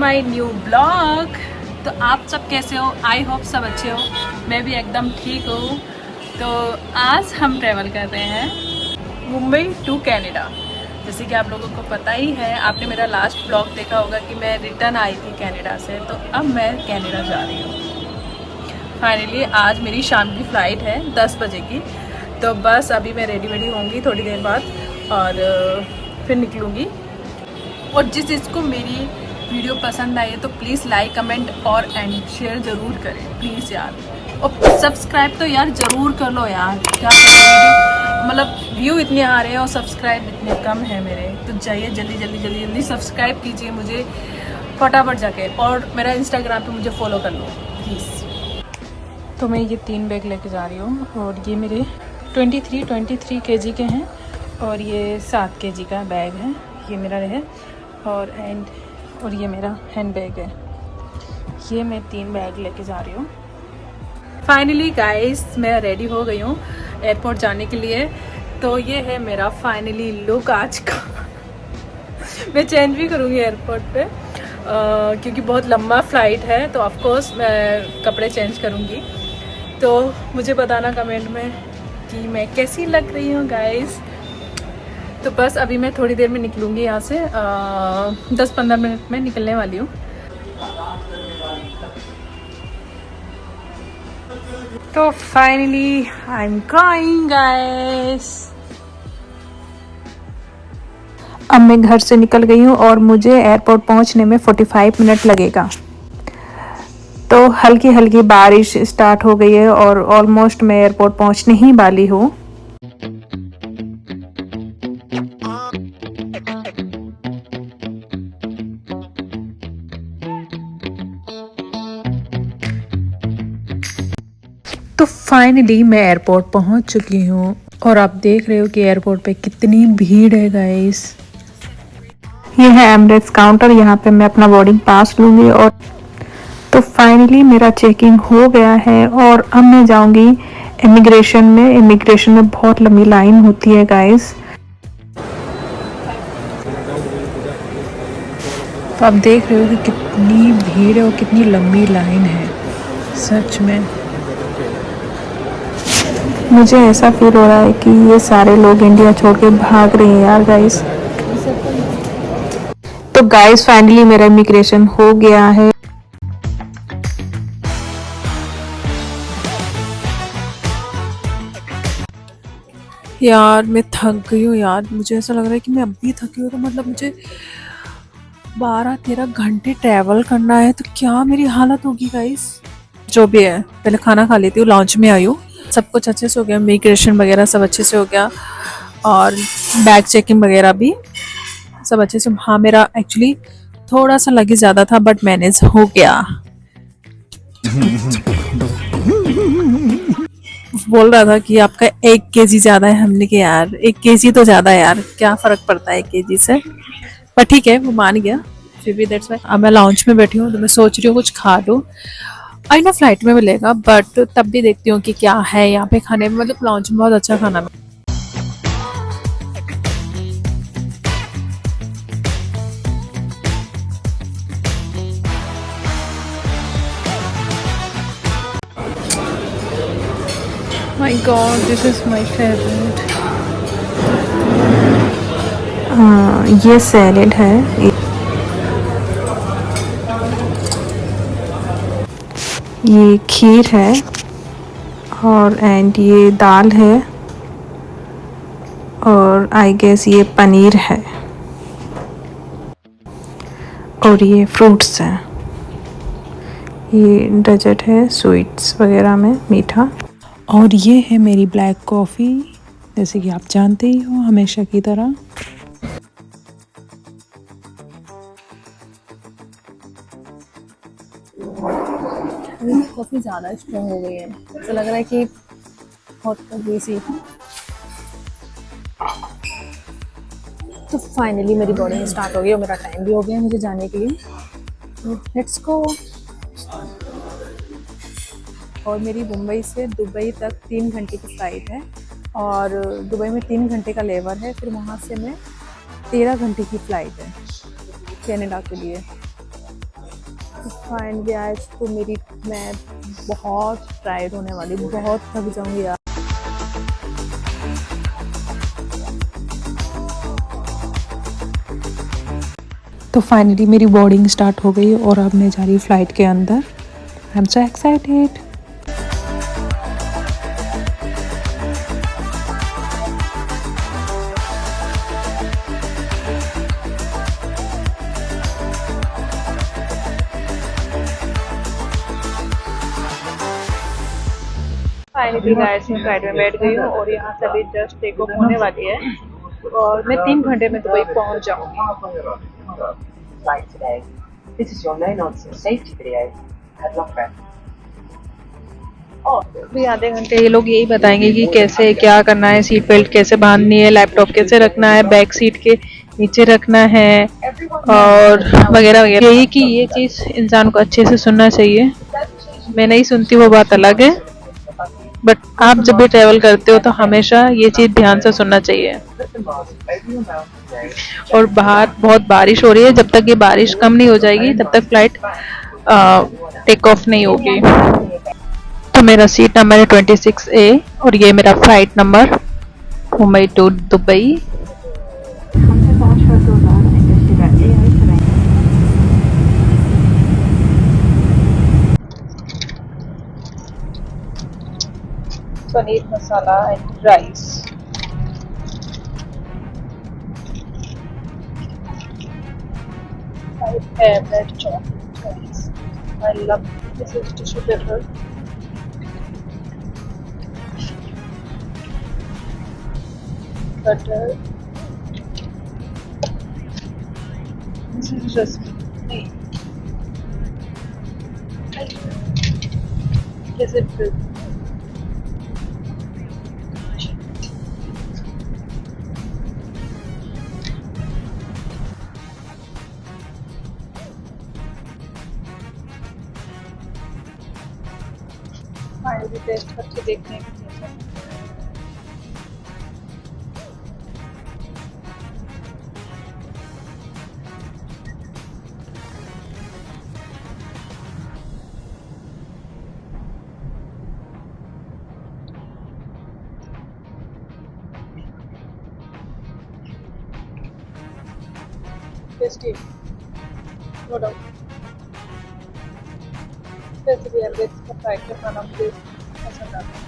My new blog. तो आप सब कैसे हो? आई होप सब अच्छे हो। मैं भी एकदम ठीक हूँ। तो आज हम ट्रैवल कर रहे हैं मुंबई टू कनाडा। जैसे कि आप लोगों को पता ही है, आपने मेरा लास्ट ब्लॉग देखा होगा कि मैं रिटर्न आई थी कनाडा से। तो अब मैं कनाडा जा रही हूँ फाइनली। आज मेरी शाम की फ़्लाइट है 10 बजे की। तो बस अभी मैं रेडी होंगी थोड़ी देर बाद और फिर निकलूँगी। और जिस जिसको मेरी वीडियो पसंद आई है तो प्लीज़ लाइक कमेंट और एंड शेयर ज़रूर करें प्लीज़ यार। और सब्सक्राइब तो यार ज़रूर कर लो यार। क्या करें, मतलब व्यू इतने आ रहे हैं और सब्सक्राइब इतने कम है मेरे। तो जाइए जल्दी सब्सक्राइब कीजिए मुझे फटाफट जाके, और मेरा इंस्टाग्राम पे मुझे फॉलो कर लो प्लीज़। तो मैं ये 3 बैग लेके जा रही हूँ और ये मेरे 23 kg के हैं और ये 7 kg का बैग है। ये मेरा है और ये मेरा हैंड बैग है। ये मैं 3 बैग लेके जा रही हूँ। फाइनली गाइस मैं रेडी हो गई हूँ एयरपोर्ट जाने के लिए। तो ये है मेरा फाइनली लुक आज का। मैं चेंज भी करूँगी एयरपोर्ट पे क्योंकि बहुत लंबा फ़्लाइट है। तो ऑफकोर्स मैं कपड़े चेंज करूँगी। तो मुझे बताना कमेंट में कि मैं कैसी लग रही हूँ गाइस। तो बस अभी मैं थोड़ी देर में निकलूँगी यहाँ से। 10-15 मिनट में निकलने वाली हूँ। तो finally I am going guys. अब मैं घर से निकल गई हूँ और मुझे एयरपोर्ट पहुँचने में 45 मिनट लगेगा। तो हल्की हल्की बारिश स्टार्ट हो गई है और ऑलमोस्ट मैं एयरपोर्ट पहुँचने ही वाली हूँ। तो फाइनली मैं एयरपोर्ट पहुंच चुकी हूं और आप देख रहे हो कि एयरपोर्ट पे कितनी भीड़ है गाइस। ये है एमिरेट्स काउंटर, यहाँ पे मैं अपना बोर्डिंग पास लूँगी। और तो फाइनली मेरा चेकिंग हो गया है और अब मैं जाऊँगी इमिग्रेशन में। इमिग्रेशन में बहुत लंबी लाइन होती है गाइस। तो आप देख रहे हो कि कितनी भीड़ है और कितनी लंबी लाइन है। सच में मुझे ऐसा फील हो रहा है कि ये सारे लोग इंडिया छोड़ के भाग रहे हैं यार गाइस। तो गाइस फाइनली मेरा इमिग्रेशन हो गया है। यार मैं थक गई हूँ यार। मुझे ऐसा लग रहा है कि मैं अब भी थकी हूँ। तो मतलब मुझे 12-13 घंटे ट्रैवल करना है तो क्या मेरी हालत होगी गाइस। जो भी है पहले खाना खा लेती हूँ। लॉन्च में आई हूँ, सब कुछ अच्छे से हो गया। इमिग्रेशन वगैरह सब अच्छे से हो गया और बैग चेकिंग वगैरह भी सब अच्छे से। हाँ मेरा एक्चुअली थोड़ा सा लगेज ज़्यादा था बट मैनेज हो गया। बोल रहा था कि आपका 1 kg ज़्यादा है। हमने कहा यार 1 kg तो ज़्यादा है यार, क्या फ़र्क पड़ता है 1 kg से। पर ठीक है वो मान गया फिर भी। दैट्स वाई अब मैं लॉन्च में बैठी हूँ तो मैं सोच रही हूँ कुछ खा लूँ। आई नो फ्लाइट में मिलेगा बट तब भी देखती हूँ कि क्या है यहाँ पे खाने में। मतलब लॉन्च में बहुत अच्छा खाना मिलेगा। My God, this is my favorite. ये सैलेड है, ये खीर है और एंड ये दाल है और आई गेस ये पनीर है और ये फ्रूट्स हैं। ये डेजर्ट है स्वीट्स वगैरह में मीठा। और ये है मेरी ब्लैक कॉफ़ी, जैसे कि आप जानते ही हो हमेशा की तरह। कॉफ़ी ज़्यादा स्ट्रॉन्ग हो गई है, ऐसा लग रहा है कि बहुत बेसी। तो फाइनली मेरी बोर्डिंग स्टार्ट हो गई और मेरा टाइम भी हो गया मुझे जाने के लिए। Let's go. और मेरी मुंबई से दुबई तक 3 घंटे की फ़्लाइट है और दुबई में 3 घंटे का लेबर है। फिर वहाँ से मैं 13 घंटे की फ़्लाइट है कनाडा के लिए। फाइनली आज तो मैं बहुत टायर्ड होने वाली, बहुत थक जाऊंगी यार। तो फाइनली मेरी बोर्डिंग स्टार्ट हो गई और अब मैं जा रही हूँ फ्लाइट के अंदर। I am so excited. Finally guys मैं फ्लाइट में बैठ गई हूँ और यहाँ से अभी जस्ट टेक ऑफ होने वाली है और मैं 3 घंटे में दुबई पहुँच जाऊँगी। Flight today. This is your no nonsense safety video. Had luck there. अभी आधे घंटे ये लोग यही बताएंगे कि कैसे क्या करना है, सीट बेल्ट कैसे बांधनी है, लैपटॉप कैसे रखना है, बैक सीट के नीचे रखना है और वगैरह वगैरह। यही कि ये चीज़ इंसान को अच्छे से सुनना चाहिए। मैं नहीं सुनती वो बात अलग है, बट आप जब भी ट्रैवल करते हो तो हमेशा ये चीज़ ध्यान से सुनना चाहिए। और बाहर बहुत बारिश हो रही है, जब तक ये बारिश कम नहीं हो जाएगी तब तक फ्लाइट टेक ऑफ नहीं होगी। तो मेरा सीट नंबर है 26A और ये मेरा flight number Mumbai to Dubai. Paneer masala and rice. I have that chocolate rice. I love this is tissue paper. Butter. This is just me. Is it good? Finally test करके देखने की कैसा। Tasty, no doubt. Specially average का fried का खाना मुझे पसंद आता है।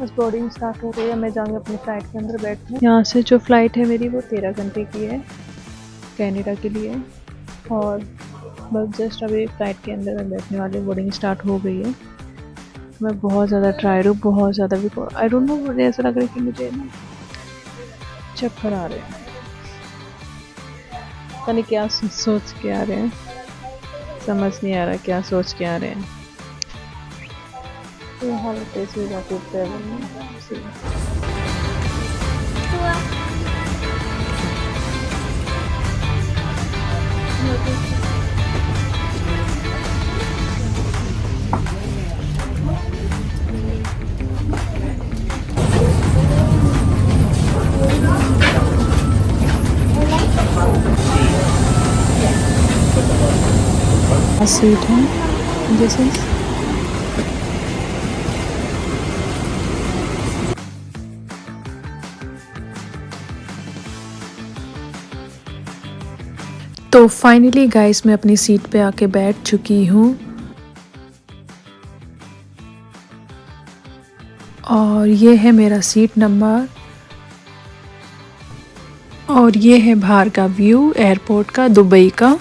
बस बोर्डिंग स्टार्ट हो गई है, मैं जाऊँगी अपनी फ़्लाइट के अंदर बैठने। यहाँ से जो फ़्लाइट है मेरी वो 13 घंटे की है कनाडा के लिए और बस जस्ट अभी फ़्लाइट के अंदर मैं बैठने वाली। बोर्डिंग स्टार्ट हो गई है। मैं बहुत ज़्यादा टायर्ड हूँ, बहुत ज़्यादा भी। आई डोंट नो, मुझे ऐसा लग रहा है कि मुझे ना चक्कर आ रहे हैं, पता नहीं क्या सोच के आ रहे हैं, समझ नहीं आ रहा क्या सोच के आ रहे हैं। तो हालत ऐसी हो जाती है ट्रैवल में। सीट है जैसे तो तो फाइनली गाइस मैं अपनी सीट पे आके बैठ चुकी हूँ और ये है मेरा सीट नंबर और ये है बाहर का व्यू एयरपोर्ट का दुबई का।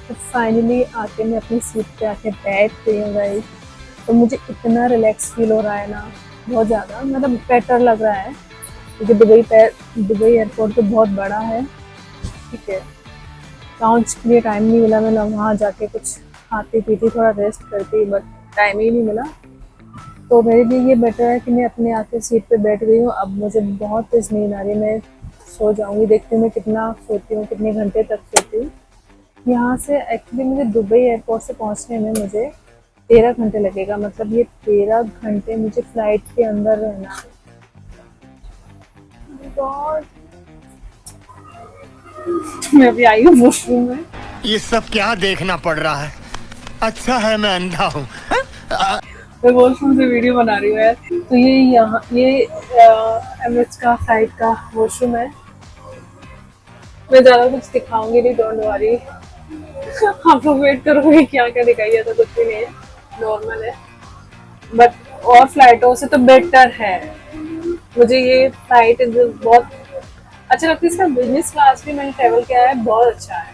तो फाइनली आके मैं अपनी सीट पे आके बैठ गई हूँ गाइस। तो मुझे इतना रिलैक्स फील हो रहा है ना, बहुत ज़्यादा, मतलब बेटर लग रहा है क्योंकि दुबई एयरपोर्ट तो बहुत बड़ा है। ठीक है, लॉन्च के लिए टाइम नहीं मिला, मैं वहाँ जाके कुछ खाती पीती थोड़ा रेस्ट करती, बट टाइम ही नहीं मिला। तो मेरे लिए ये बेटर है कि मैं अपने आके सीट पे बैठ गई हूँ। अब मुझे बहुत तेज़ नींद आ रही है, मैं सो जाऊँगी, देखती हूँ मैं कितना सोती हूँ, कितने घंटे तक सोती हूँ। यहाँ से एक्चुअली मुझे दुबई एयरपोर्ट से पहुँचने में मुझे 13 घंटे लगेगा, मतलब ये 13 घंटे मुझे फ्लाइट के अंदर रहना है। God. मैं अभी आई हूँ वॉशरूम में। ये सब क्या देखना पड़ रहा है? अच्छा है मैं अंधा हूँ। मैं वॉशरूम से वीडियो बना रही हूँ यार। तो ये एमिरेट्स का फ्लाइट का वॉशरूम है। मैं ज़्यादा कुछ दिखाऊंगी नहीं, डोंट वरी। आप लोग वेट करोगे क्या क्या दिखाई, ऐसा कुछ भी नहीं है, नॉर्मल है, बट और फ्लाइटों से तो बेटर है। मुझे ये फ्लाइट बहुत अच्छा लगता है। इसका बिजनेस क्लास भी मैंने ट्रेवल किया है, बहुत अच्छा है।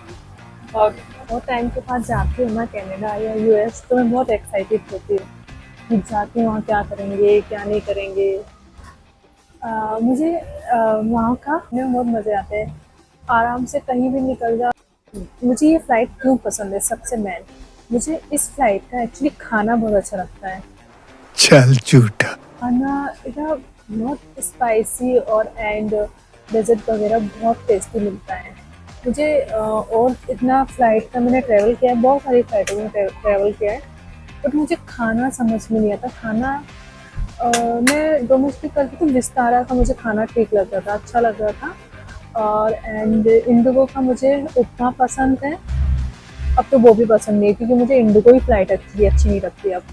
और बहुत टाइम के बाद जाती हूँ ना कनाडा या यूएस, तो मैं बहुत एक्साइटेड होती हूँ, जाती हूँ वहाँ क्या करेंगे क्या नहीं करेंगे। मुझे वहाँ का बहुत मज़े आते हैं, आराम से कहीं भी निकल जा। मुझे ये फ़्लाइट क्यों पसंद है, सबसे मेन मुझे इस फ्लाइट का एक्चुअली खाना बहुत अच्छा लगता है। चल झूठा। खाना इतना बहुत स्पाइसी और एंड डेजर्ट वगैरह बहुत टेस्टी मिलता है मुझे। और इतना फ़्लाइट का मैंने ट्रैवल किया है, बहुत सारी फ़्लाइटों में ट्रैवल किया है, बट मुझे खाना समझ में नहीं आता। खाना मैं डोमेस्टिक करती थी, विस्तारा का मुझे खाना ठीक लगता था, अच्छा लग रहा था। और एंड इंडिगो का मुझे उतना पसंद है, अब तो वो भी पसंद नहीं, क्योंकि मुझे इंडिगो ही फ़्लाइट अच्छी नहीं लगती अब।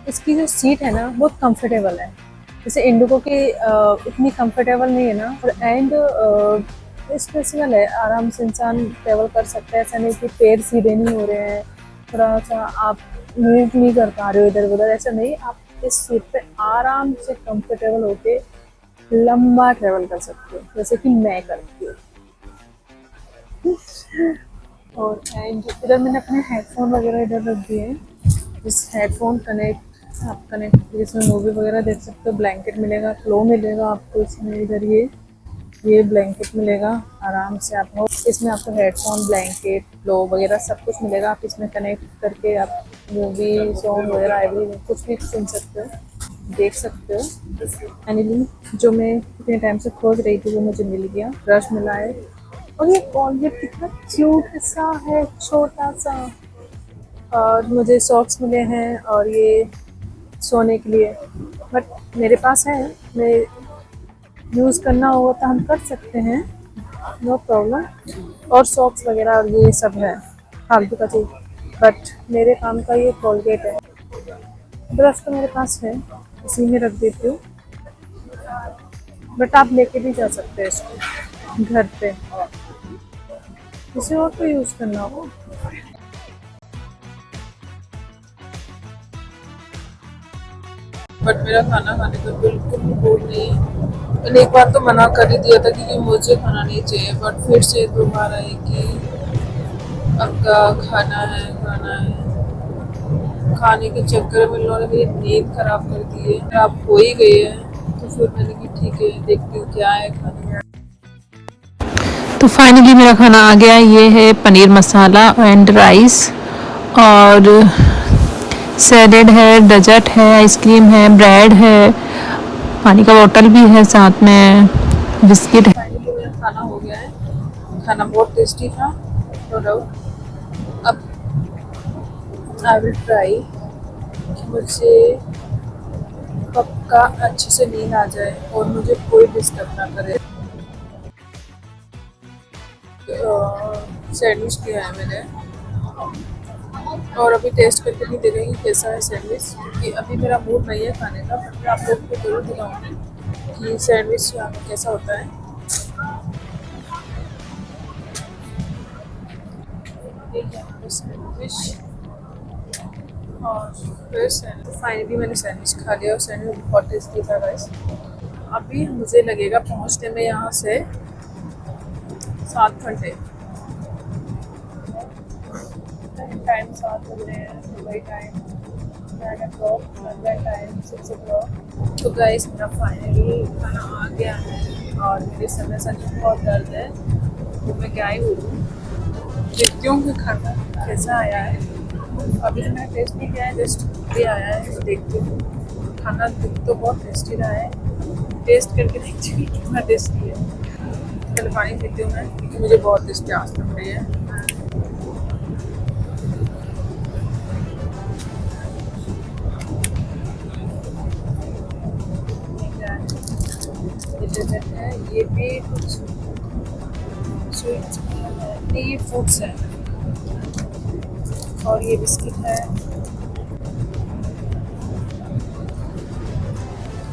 इसकी जो सीट है ना बहुत कंफर्टेबल है, जैसे इंडिगो की इतनी कंफर्टेबल नहीं है ना, और एंड स्पेशल है, आराम से इंसान ट्रैवल कर सकता है। ऐसा नहीं कि पैर सीधे नहीं हो रहे हैं, थोड़ा सा आप मूव नहीं कर पा रहे हो इधर उधर, ऐसा नहीं। आप इस सीट पे आराम से कंफर्टेबल होके लंबा ट्रैवल कर सकते हो, जैसे कि मैं करती हूँ। और एंड इधर मैंने अपने हेडफोन वगैरह इधर रख दिए हैं, इस हेडफोन कनेक्ट इसमें मूवी वगैरह देख सकते हो। ब्लैंकेट मिलेगा, फ्लो मिलेगा आपको इसमें, इधर ये ब्लैंकेट मिलेगा, आराम से आप हो इसमें, आपको हेडफोन ब्लैंकेट फ्लो वगैरह सब कुछ मिलेगा। आप इसमें कनेक्ट करके आप मूवी सॉन्ग वगैरह एवरी कुछ भी सुन सकते हो, देख सकते हो। फाइनली जो मैं इतने टाइम से खोज रही थी वो मुझे मिल गया, ब्रश मिला है। और ये कॉलगेट कितना क्यूट सा है, छोटा सा। और मुझे सॉक्स मिले हैं और ये सोने के लिए, बट मेरे पास है, मैं यूज़ करना होगा तो हम कर सकते हैं, नो प्रॉब्लम। और सॉक्स वगैरह और ये सब है फालतू का चीज़, बट मेरे काम का ये कॉलगेट है। ब्रश तो मेरे पास है, इसी में रख देती हूँ, बट आप लेके भी जा सकते हैं इसको घर पे, किसी और को यूज़ करना हो। बट मेरा खाना खाने का बिल्कुल भी मूड नहीं है। मैंने एक बार तो मना कर ही दिया था कि मुझे खाना नहीं चाहिए, बट फिर से दोबारा है कि आपका खाना है। खाने के चक्कर में लोगों ने मेरी नींद खराब कर दी है, खराब हो ही गई है। तो फिर मैंने कि ठीक है, देखती हूँ क्या है खाने में। तो फाइनली मेरा खाना आ गया, ये है पनीर मसाला एंड राइस, और सैलेड है, डेजर्ट है, आइसक्रीम है, ब्रेड है, पानी का बोतल भी है, साथ में बिस्किट है। फाइनली मेरा खाना हो गया है, खाना बहुत टेस्टी था, नो डाउट। अब आई विल ट्राई कि मुझे पक्का अच्छे से नींद आ जाए और मुझे कोई डिस्टर्ब ना करे। सैंडविच लिया है मैंने, और अभी टेस्ट करके नहीं देखेंगे कैसा है सैंडविच, क्योंकि अभी मेरा मूड नहीं है खाने का। मैं आप लोगों को जरूर दिलाऊंगी कि सैंडविच यहाँ पे कैसा होता है। ये क्या है सैंडविच और फिर सैंडविच। फाइनली मैंने सैंडविच खा लिया और सैंडविच बहुत टेस्टी था गाइस। अभी मुझे लगेगा पहुंचने में यहाँ से 7 घंटे। टाइम 7 बज रहे हैं, Dubai time 9 o'clock, London time 6 o'clock। तो गाइस मेरा फाइनली खाना आ गया है और मेरे समय सच में बहुत दर्द है, तो मैं क्या ही बोलूँ। देखती हूँ कि खाना कैसा आया है। अभी तो मैंने टेस्ट नहीं किया है, जस्ट ये आया है तो देखती हूँ। खाना तो बहुत टेस्टी रहा है, टेस्ट करके देखती हूँ कितना टेस्टी है। पहले पानी पीती हूँ मैं, क्योंकि मुझे बहुत टेस्ट प्यास लग रही है। ये डेजर्ट है, ये भी कुछ स्वीट है, नहीं ये फ्रूट्स है और ये बिस्किट है।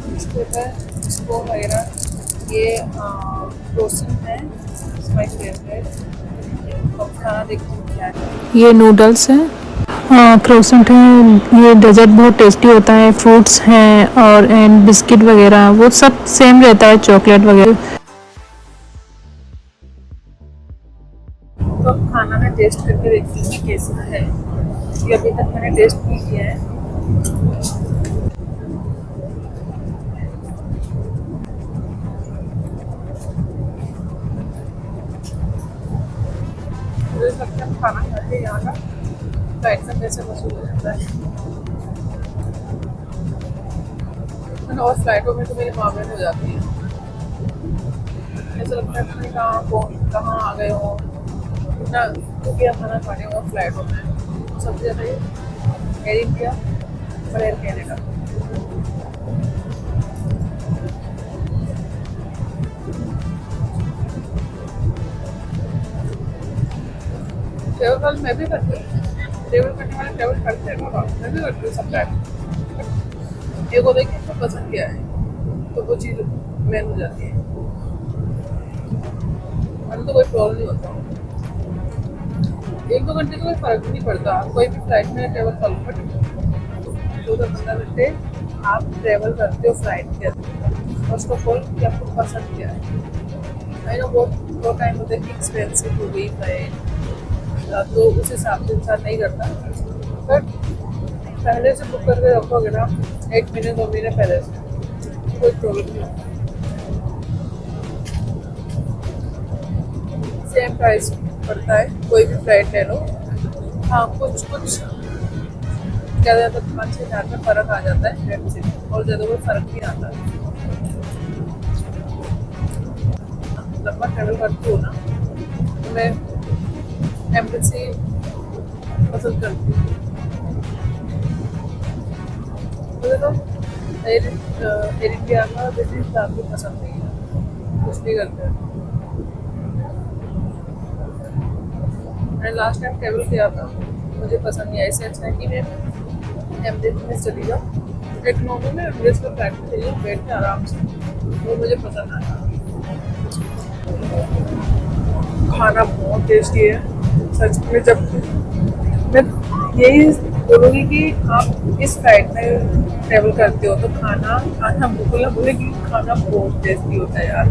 बिस्किट है, स्पून वगैरह, ये फ्रोसन है, माय फेवरेट। और खाना देखती हूँ क्या है। ये नूडल्स हैं, क्रोसेंट हैं। ये डेजर्ट बहुत टेस्टी होता है। फ्रूट्स हैं और एंड बिस्किट वगैरह वो सब सेम रहता है, चॉकलेट वगैरह। तो अब खाना मैं टेस्ट करके देखती हूँ कि कैसा है, क्योंकि अभी तक मैंने टेस्ट नहीं किया है। मुझे लगता है खाना खा के यहाँ का फ्लाइट का पैसा वसूल हो जाता है। और फ्लाइटों में तो मेरी मामले हो जाती है, ऐसा लगता है कि कहाँ आ गए हो, इतना रुपया खाना खाने और फ्लाइटों में। सबसे ज़्यादा ये एयर इंडिया और एयर कैनेडा। ट्रेवल मैं भी करती हूँ, ट्रेवल करने वाले ट्रेवल करते हैं ना, मैं भी करती हूँ सब टाइम। एक को देखिए तो पसंद क्या है तो वो चीज़ मेन हो जाती है, मैंने तो कोई प्रॉब्लम नहीं होता। 1-2 घंटे तो कोई फर्क नहीं पड़ता, कोई भी फ्लाइट में ट्रेवल कर लो, बट 2-15 घंटे आप ट्रेवल करते हो फ्लाइट के अंदर। फर्स्ट ऑफ ऑल कि आपको पसंद क्या है। आई नो बहुत टाइम होता है कि एक्सपेंसिव हो गई फ्लाइट, तो उस हिसाब से इंसान नहीं करता, बट पहले से बुक करके रखोगे ना 1 महीने 2 महीने पहले से, कोई प्रॉब्लम नहीं होता। सेम प्राइस पड़ता है कोई भी फ्लाइट ले लो। हाँ कुछ ज़्यादा 5-6 हज़ार में फ़र्क आ जाता है रेट से, और ज़्यादा कोई फ़र्क नहीं आता। लंबा ट्रैवल करती हूँ ना तो मैं एम्बेसी पसंद करती हूँ। मुझे तो एयर इंडिया का बिजनेस क्लास भी पसंद नहीं है, कुछ भी करते हैं। मैंने लास्ट टाइम ट्रैवल किया था, मुझे पसंद नहीं आया। इससे अच्छा है कि मैं एमरेट्स में चली जाऊँ, इकोनॉमी में एमरेट्स में फ्लाइट में चली जाऊँ, बैठ के आराम से, वो मुझे पसंद आया। खाना बहुत टेस्टी है सच में। जब मैं यही बोलूँगी कि आप इस फ्लाइट में ट्रैवल करते हो तो खाना बिल्कुल ना बोले कि खाना बहुत टेस्टी होता है यार।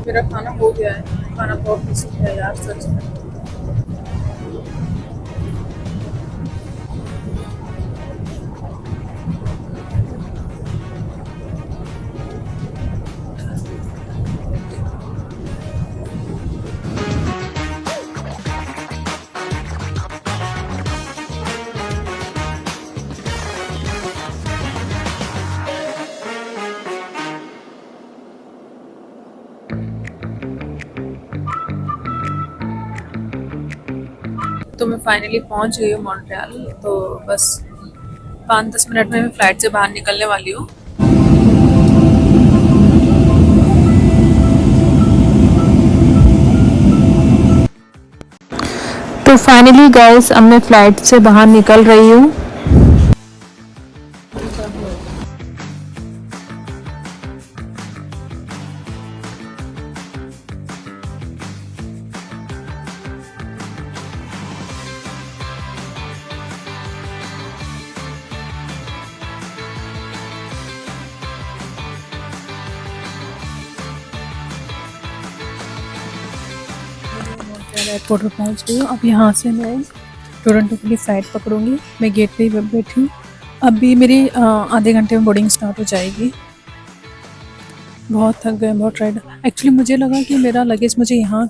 मेरा खाना हो गया है, खाना बहुत टेस्टी है यार सच में। तो मैं फाइनली पहुंच गई हूँ मॉन्ट्रियल। तो बस 5-10 मिनट में मैं फ़्लाइट से बाहर निकलने वाली हूँ। तो फाइनली गाइस अब मैं फ़्लाइट से बाहर निकल रही हूँ। एयरपोर्ट पर पहुंच गई हूँ। अब यहाँ से मैं टोरंटो के लिए फ़्लाइट पकड़ूंगी। मैं गेट पे ही बैठी हूँ। अभी मेरी आधे घंटे में बोर्डिंग स्टार्ट हो जाएगी। बहुत थक गए, बहुत टायर्ड। एक्चुअली मुझे लगा कि मेरा लगेज मुझे यहाँ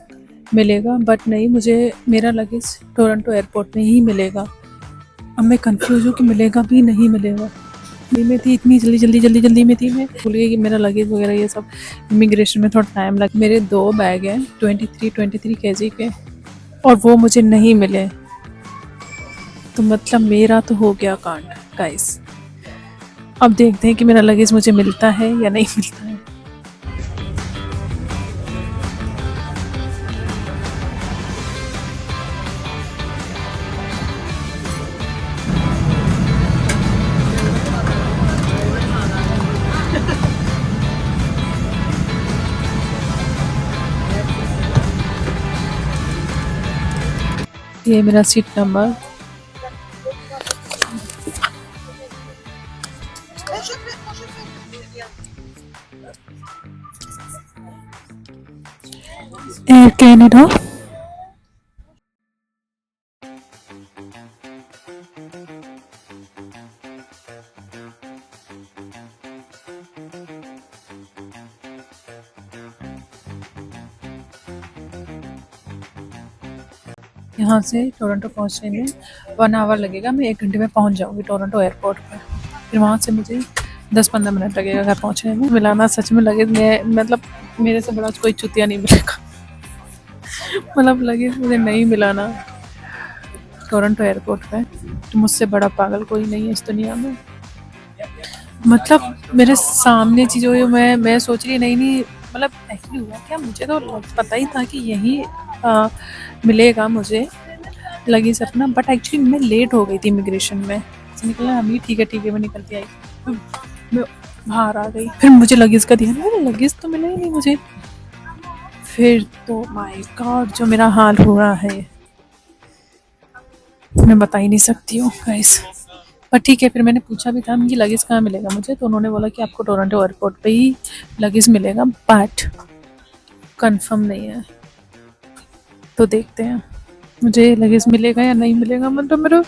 मिलेगा, बट नहीं, मुझे मेरा लगेज टोरंटो एयरपोर्ट में ही मिलेगा। अब मैं कंफ्यूज हूँ कि मिलेगा भी नहीं मिलेगा। में थी इतनी जल्दी में थी, मैं भूल गई कि मेरा लगेज वगैरह ये सब इमिग्रेशन में थोड़ा टाइम लगा। मेरे 2 बैग हैं 23 केजी के, और वो मुझे नहीं मिले। तो मतलब मेरा तो हो गया कांड गाइस। अब देखते हैं कि मेरा लगेज मुझे मिलता है या नहीं मिलता है। ये मेरा सीट नंबर। Air Canada. यहाँ से टोरंटो पहुँचने में 1 आवर लगेगा। मैं 1 घंटे में पहुँच जाऊँगी टोरंटो एयरपोर्ट पर। फिर वहाँ से मुझे 10-15 मिनट लगेगा घर पहुँचने में। मिलाना सच में लगे, मैं मतलब मेरे से बड़ा कोई चुतिया नहीं मिलेगा। मतलब लगेज मुझे नहीं मिलाना टोरंटो एयरपोर्ट पे, तो मुझसे बड़ा पागल कोई नहीं है इस दुनिया में। मतलब मेरे सामने चीज़ों जो मैं सोच रही नहीं, मतलब एक्चुअली हुआ क्या, मुझे तो पता ही था कि यही मिलेगा मुझे लगेज अपना, बट एक्चुअली मैं लेट हो गई थी इमिग्रेशन में। निकला अभी ठीक है मैं निकल के आई, मैं बाहर आ गई। फिर मुझे लगेज का ध्यान, मेरा लगेज तो मिला ही नहीं मुझे। फिर तो माय गॉड जो मेरा हाल हुआ है मैं बता ही नहीं सकती हूँ गाइस। पर ठीक है, फिर मैंने पूछा भी था कि लगेज कहाँ मिलेगा मुझे, तो उन्होंने बोला कि आपको टोरंटो एयरपोर्ट पे ही लगेज मिलेगा, बट कंफर्म नहीं है। तो देखते हैं मुझे लगेज मिलेगा या नहीं मिलेगा। मतलब मेरा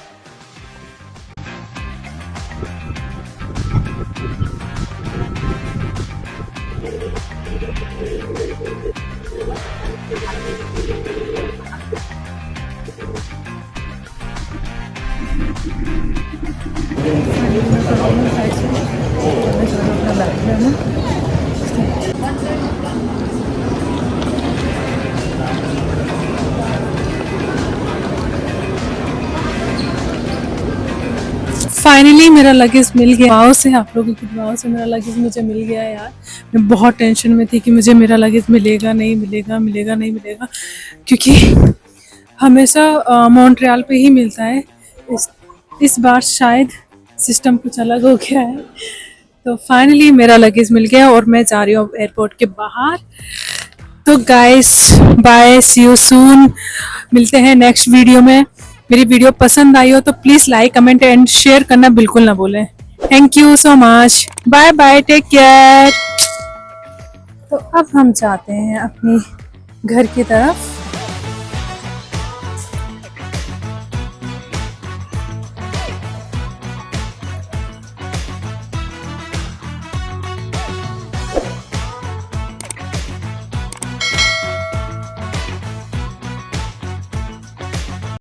फाइनली मेरा लगेज मिल गया। दुआओं से, आप लोगों की दुआओं से मेरा लगेज मुझे मिल गया यार। मैं बहुत टेंशन में थी कि मुझे मेरा लगेज मिलेगा नहीं मिलेगा, क्योंकि हमेशा मॉन्ट्रियल पे ही मिलता है। इस बार शायद सिस्टम कुछ अलग हो गया है। तो फाइनली मेरा लगेज मिल गया और मैं जा रही हूँ एयरपोर्ट के बाहर। तो guys bye, see you soon. मिलते हैं नेक्स्ट वीडियो में। मेरी वीडियो पसंद आई हो तो please like, comment and share करना बिल्कुल ना भूलें। Thank you so much, bye bye, take care. तो अब हम जाते हैं अपनी घर की तरफ।